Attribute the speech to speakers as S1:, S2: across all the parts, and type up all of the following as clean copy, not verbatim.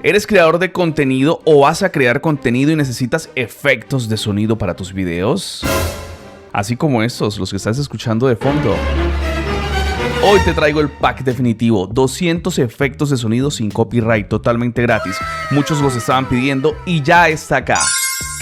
S1: ¿Eres creador de contenido o vas a crear contenido y necesitas efectos de sonido para tus videos? Así como estos, los que estás escuchando de fondo. Hoy te traigo el pack definitivo, 200 efectos de sonido sin copyright, totalmente gratis. Muchos los estaban pidiendo y ya está acá.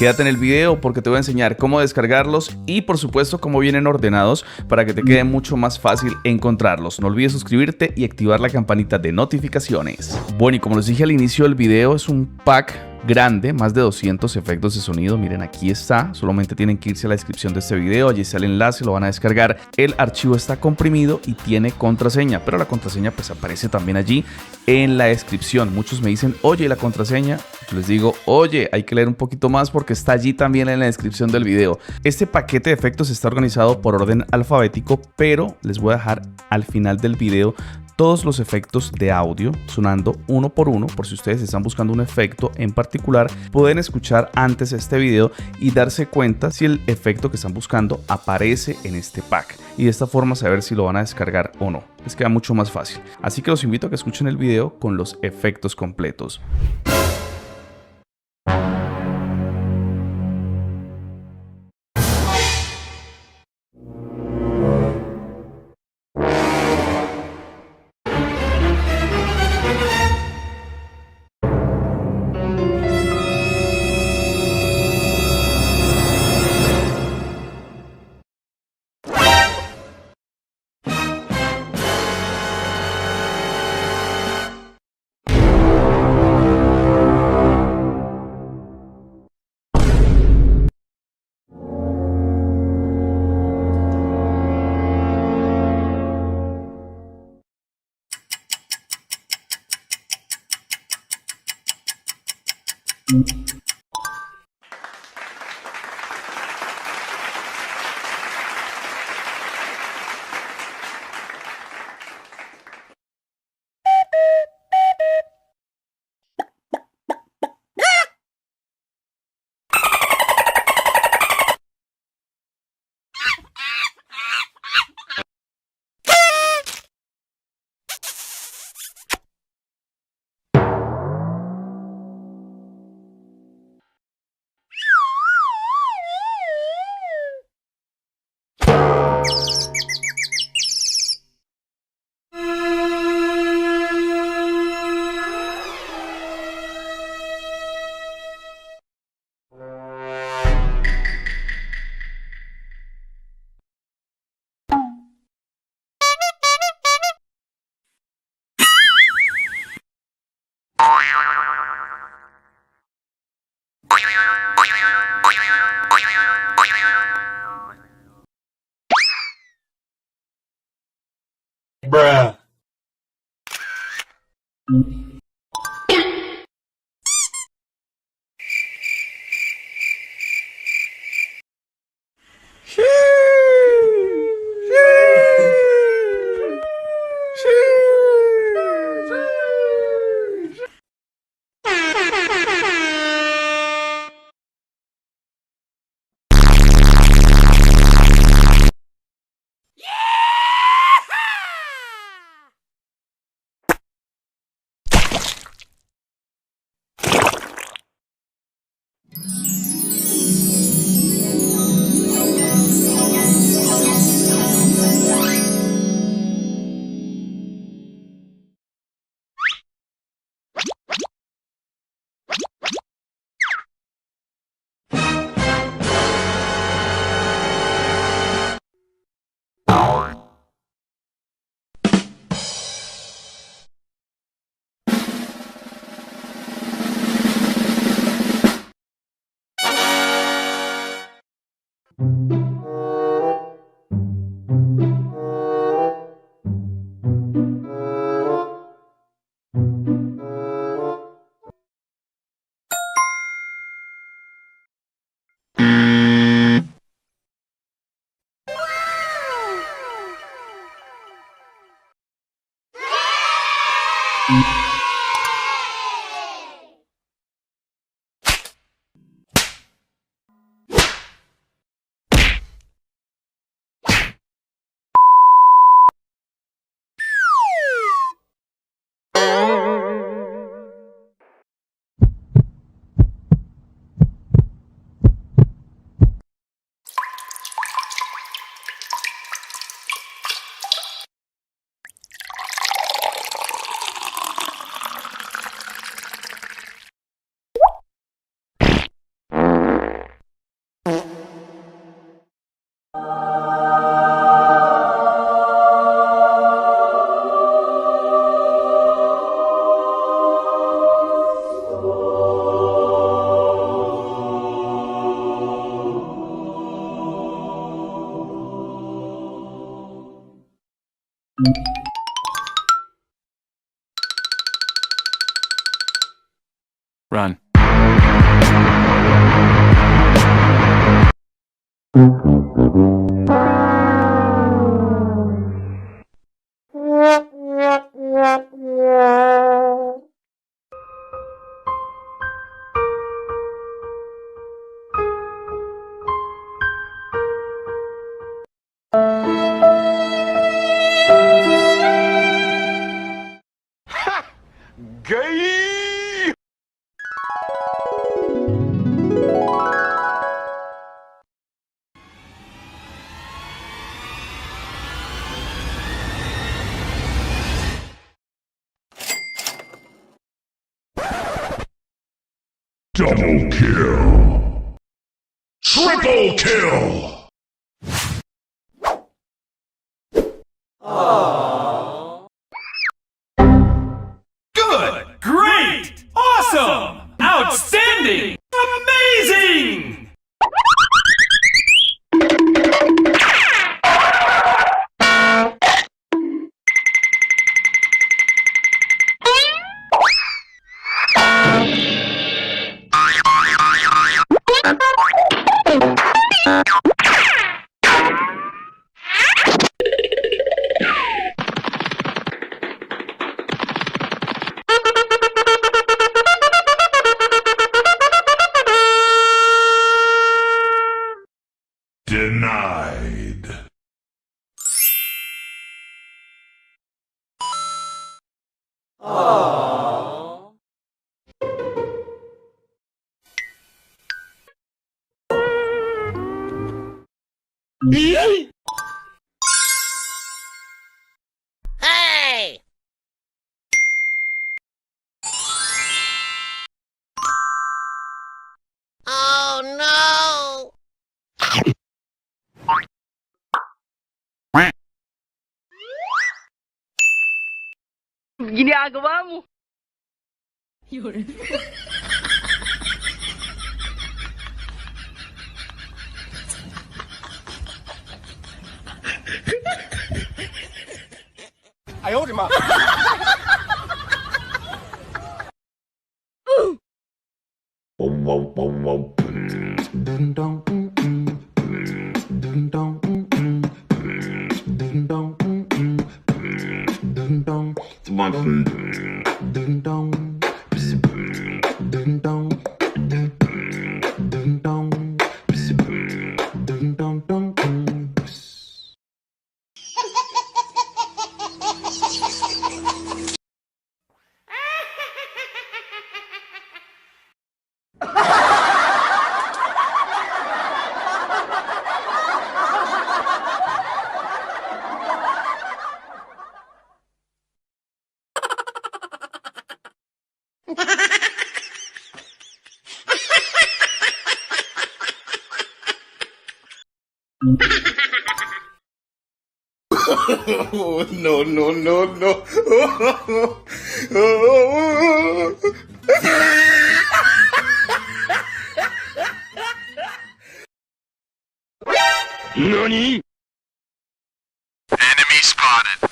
S1: Quédate en el video porque te voy a enseñar cómo descargarlos y por supuesto cómo vienen ordenados para que te quede mucho más fácil encontrarlos. No olvides suscribirte y activar la campanita de notificaciones. Bueno, y como les dije al inicio del video, es un pack grande, más de 200 efectos de sonido. Miren, aquí está, solamente tienen que irse a la descripción de este video, allí está el enlace, lo van a descargar. El archivo está comprimido y tiene contraseña, pero la contraseña pues aparece también allí en la descripción. Muchos me dicen, oye, ¿y la contraseña? Yo les digo, oye, hay que leer un poquito más porque está allí también en la descripción del video. Este paquete de efectos está organizado por orden alfabético, pero les voy a dejar al final del video todos los efectos de audio sonando uno por uno, por si ustedes están buscando un efecto en particular, pueden escuchar antes este video y darse cuenta si el efecto que están buscando aparece en este pack y de esta forma saber si lo van a descargar o no. Les queda mucho más fácil. Así que los invito a que escuchen el video con los efectos completos.
S2: Bruh.
S3: Run.
S2: Gay! Double kill! Triple kill!
S4: Good! Great! Awesome! Outstanding! Amazing!
S2: Denied.
S5: Hey! Oh no!
S6: Ginagawa mo.
S2: Oh, no, no, no, no.
S3: NANI?!
S2: Enemy spotted.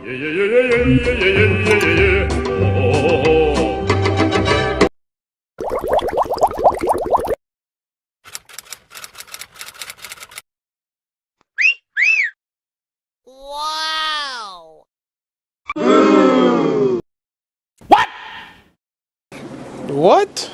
S5: Wow!
S3: What?